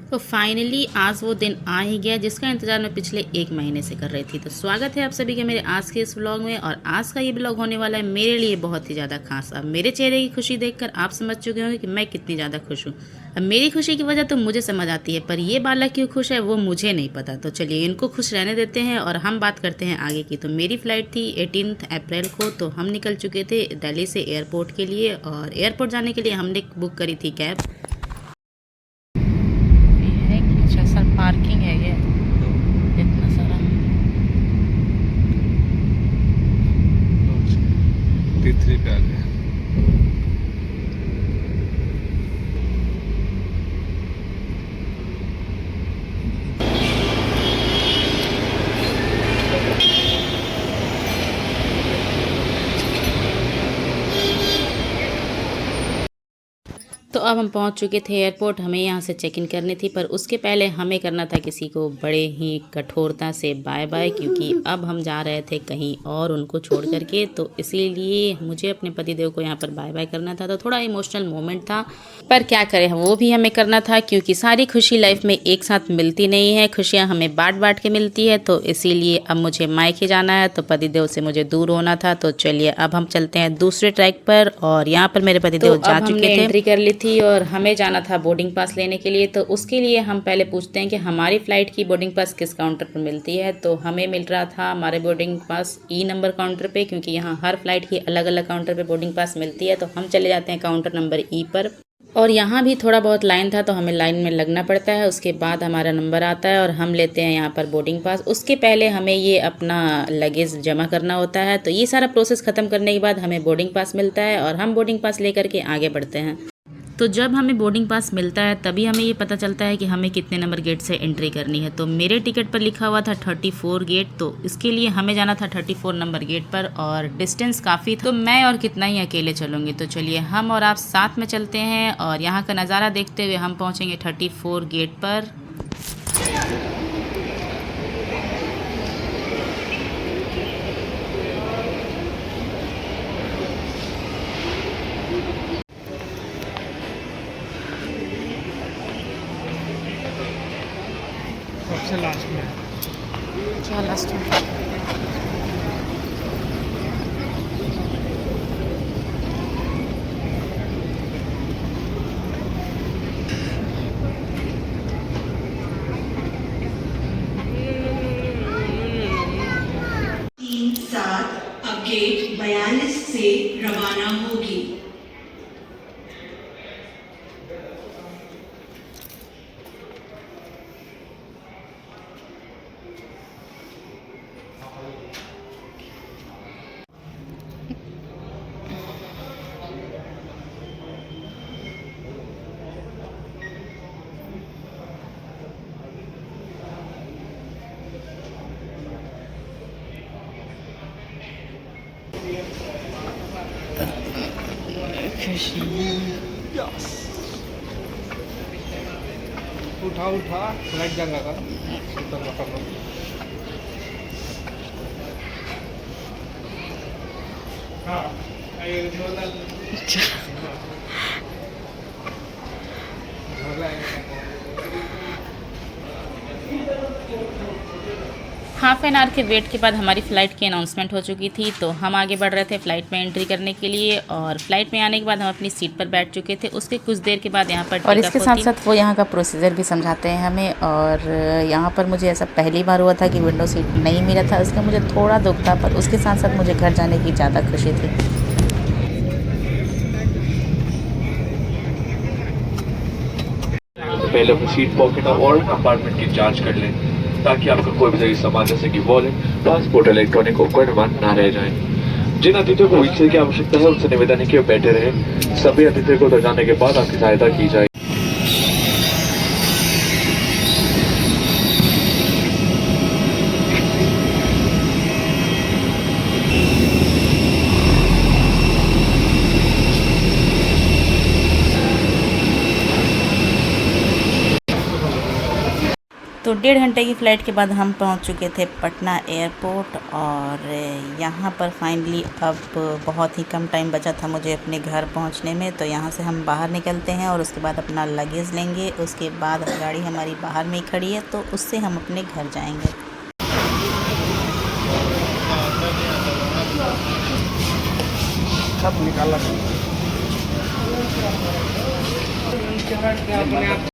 तो फाइनली आज वो दिन आ ही गया जिसका इंतज़ार मैं पिछले 1 महीने से कर रही थी। तो स्वागत है आप सभी के मेरे आज के इस व्लॉग में। और आज का ये व्लॉग होने वाला है मेरे लिए बहुत ही ज़्यादा खास। अब मेरे चेहरे की खुशी देखकर आप समझ चुके होंगे कि मैं कितनी ज़्यादा खुश हूँ। अब मेरी खुशी की वजह तो मुझे समझ आती है, पर ये बालक क्यों खुश है वो मुझे नहीं पता। तो चलिए इनको खुश रहने देते हैं और हम बात करते हैं आगे की। तो मेरी फ़्लाइट थी 18 अप्रैल को, तो हम निकल चुके थे दिल्ली से एयरपोर्ट के लिए। और एयरपोर्ट जाने के लिए हमने बुक करी थी कैब। सर पार्किंग है ये इतना सारा। तीसरी पे आ गए। तो अब हम पहुंच चुके थे एयरपोर्ट। हमें यहां से चेक इन करनी थी, पर उसके पहले हमें करना था किसी को बड़े ही कठोरता से बाय बाय, क्योंकि अब हम जा रहे थे कहीं और उनको छोड़ करके। तो इसीलिए मुझे अपने पतिदेव को यहां पर बाय बाय करना था। तो थोड़ा इमोशनल मोमेंट था, पर क्या करें, वो भी हमें करना था क्योंकि सारी खुशी लाइफ में एक साथ मिलती नहीं है। खुशियाँ हमें बांट बांट के मिलती है। तो इसीलिए अब मुझे मायके जाना है, तो पतिदेव से मुझे दूर होना था। तो चलिए अब हम चलते हैं दूसरे ट्रैक पर। और यहाँ पर मेरे पतिदेव जा चुके थे। एंट्री कर ली थी और हमें जाना था बोर्डिंग पास लेने के लिए। तो उसके लिए हम पहले पूछते हैं कि हमारी फ़्लाइट की बोर्डिंग पास किस काउंटर पर मिलती है। तो हमें मिल रहा था हमारे बोर्डिंग पास ई नंबर काउंटर पे, क्योंकि यहाँ हर फ्लाइट की अलग अलग काउंटर पे बोर्डिंग पास मिलती है। तो हम चले जाते हैं काउंटर नंबर ई पर। और यहाँ भी थोड़ा बहुत लाइन था, तो हमें लाइन में लगना पड़ता है। उसके बाद हमारा नंबर आता है और हम लेते हैं यहाँ पर बोर्डिंग पास। उसके पहले हमें ये अपना लगेज जमा करना होता है। तो ये सारा प्रोसेस ख़त्म करने के बाद हमें बोर्डिंग पास मिलता है और हम बोर्डिंग पास लेकर के आगे बढ़ते हैं। तो जब हमें बोर्डिंग पास मिलता है तभी हमें ये पता चलता है कि हमें कितने नंबर गेट से एंट्री करनी है। तो मेरे टिकट पर लिखा हुआ था 34 गेट, तो इसके लिए हमें जाना था 34 नंबर गेट पर। और डिस्टेंस काफ़ी, तो मैं और कितना ही अकेले चलूँगी। तो चलिए हम और आप साथ में चलते हैं और यहाँ का नज़ारा देखते हुए हम पहुँचेंगे 34 गेट पर। सबसे लास्ट में। अच्छा, लास्ट में। तीन सात अब गेट 42 से रवाना होगी। उठा उठा फ्लाइट जाने लगा। ऊपर पकड़ लो। हाँ, ये झोला हाफ एन आवर के वेट के बाद हमारी फ़्लाइट की अनाउंसमेंट हो चुकी थी। तो हम आगे बढ़ रहे थे फ़्लाइट में एंट्री करने के लिए। और फ्लाइट में आने के बाद हम अपनी सीट पर बैठ चुके थे। उसके कुछ देर के बाद यहाँ पर और इसके साथ साथ वो यहाँ का प्रोसीजर भी समझाते हैं हमें। और यहाँ पर मुझे ऐसा पहली बार हुआ था कि विंडो सीट नहीं मिला था, उसका मुझे थोड़ा दुख था, पर उसके साथ साथ मुझे घर जाने की ज़्यादा खुशी थी। पहले अपनी सीट पॉकेट और कंपार्टमेंट की जांच कर लें, ताकि आपका कोई भी सामान जैसे कि वॉलेट, पासपोर्ट, इलेक्ट्रॉनिक उपकरण ना रह जाए। जिन अतिथियों को व्हीलचेयर की आवश्यकता है उनसे निवेदन है कि बैठे रहे। सभी अतिथियों को उतर जाने के बाद आपकी सहायता की जाए। तो 1.5 घंटे की फ़्लाइट के बाद हम पहुंच चुके थे पटना एयरपोर्ट और यहाँ पर फाइनली अब बहुत ही कम टाइम बचा था मुझे अपने घर पहुंचने में। तो यहाँ से हम बाहर निकलते हैं और उसके बाद अपना लगेज लेंगे। उसके बाद गाड़ी हमारी बाहर में ही खड़ी है तो उससे हम अपने घर जाएंगे। सब निकाला अपने आप।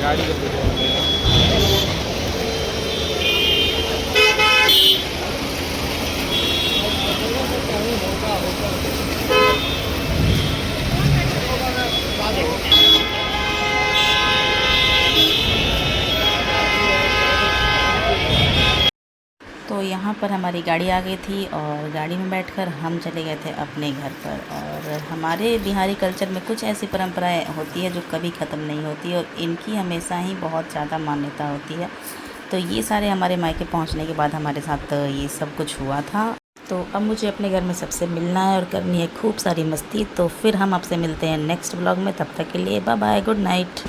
गाड़ी तो यहाँ पर हमारी गाड़ी आ गई थी और गाड़ी में बैठकर हम चले गए थे अपने घर पर। और हमारे बिहारी कल्चर में कुछ ऐसी परंपराएं होती है जो कभी ख़त्म नहीं होती और इनकी हमेशा ही बहुत ज़्यादा मान्यता होती है। तो ये सारे हमारे मायके पहुँचने के बाद हमारे साथ ये सब कुछ हुआ था। तो अब मुझे अपने घर में सबसे मिलना है और करनी है खूब सारी मस्ती। तो फिर हम आपसे मिलते हैं नेक्स्ट व्लॉग में। तब तक के लिए बाय बाय, गुड नाइट।